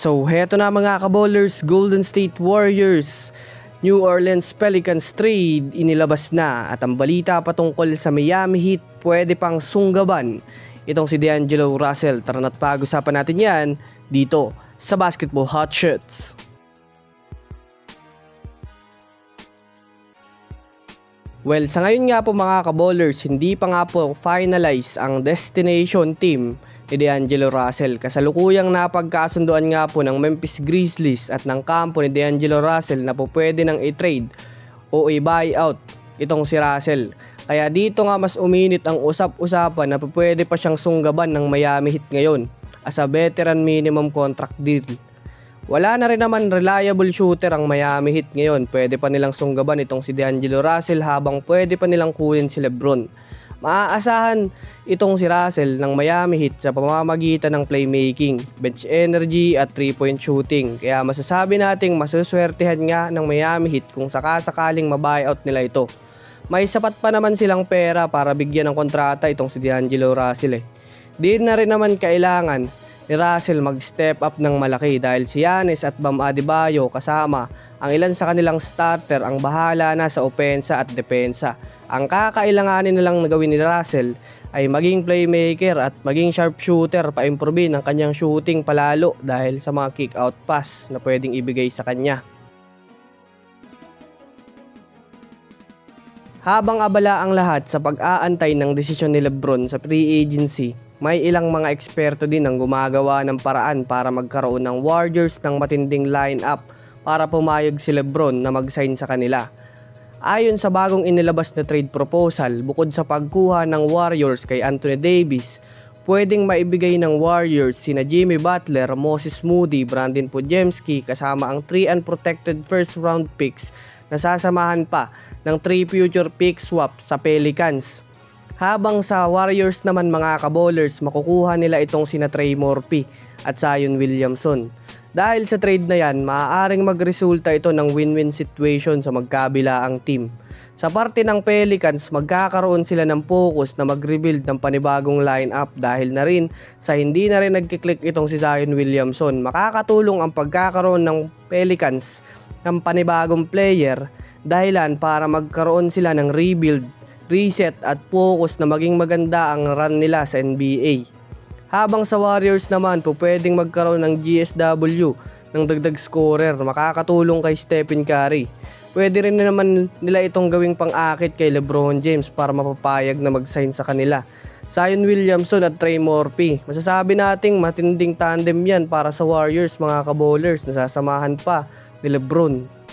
So heto na mga kabowlers, Golden State Warriors, New Orleans Pelicans trade inilabas na at ang balita patungkol sa Miami Heat pwede pang sunggaban itong si D'Angelo Russell. Tara na't pag-usapan natin yan dito sa Basketball Hot Shots. Well, sa ngayon nga po mga kabowlers, hindi pa nga po finalize ang destination team ni D'Angelo Russell. Kasalukuyang napagkasunduan nga po ng Memphis Grizzlies at ng kampo ni D'Angelo Russell na po pwede nang i-trade o i-buyout itong si Russell. Kaya dito nga mas uminit ang usap-usapan na po pwede pa siyang sunggaban ng Miami Heat ngayon as a veteran minimum contract deal. Wala na rin naman reliable shooter ang Miami Heat ngayon. Pwede pa nilang sunggaban itong si D'Angelo Russell habang pwede pa nilang kunin si LeBron. Maaasahan itong si Russell ng Miami Heat sa pamamagitan ng playmaking, bench energy at 3-point shooting. Kaya masasabi nating masuswertehan nga ng Miami Heat kung sakasakaling mabuyout nila ito. May sapat pa naman silang pera para bigyan ng kontrata itong si D'Angelo Russell Di na rin naman kailangan ni Russell mag-step up ng malaki dahil si Giannis at Bam Adebayo kasama ang ilan sa kanilang starter ang bahala na sa opensa at depensa. Ang kakailanganin nilang gawin ni Russell ay maging playmaker at maging sharpshooter pa-improve ng kanyang shooting palalo dahil sa mga kick-out pass na pwedeng ibigay sa kanya. Habang abala ang lahat sa pag-aantay ng desisyon ni LeBron sa free agency, may ilang mga eksperto din ang gumagawa ng paraan para magkaroon ng Warriors ng matinding lineup para pumayag si LeBron na mag-sign sa kanila. Ayon sa bagong inilabas na trade proposal, bukod sa pagkuha ng Warriors kay Anthony Davis, pwedeng maibigay ng Warriors sina Jimmy Butler, Moses Moody, Brandon Podziemski kasama ang 3 unprotected first round picks na sasamahan pa ng 3 future pick swap sa Pelicans. Habang sa Warriors naman mga kabowlers, makukuha nila itong sina Trey Murphy at Zion Williamson. Dahil sa trade na yan, maaaring magresulta ito ng win-win situation sa magkabilaang team. Sa parte ng Pelicans, magkakaroon sila ng focus na mag-rebuild ng panibagong lineup dahil na rin sa hindi na rin nagkiklik itong si Zion Williamson. Makakatulong ang pagkakaroon ng Pelicans ng panibagong player dahilan para magkaroon sila ng rebuild, reset at focus na maging maganda ang run nila sa NBA. Habang sa Warriors naman po pwedeng magkaroon ng GSW ng dagdag scorer na makakatulong kay Stephen Curry. Pwede rin naman nila itong gawing pang-akit kay LeBron James para mapapayag na mag-sign sa kanila. Zion Williamson at Trey Murphy. Masasabi nating matinding tandem yan para sa Warriors mga kabowlers na sasamahan pa ni LeBron.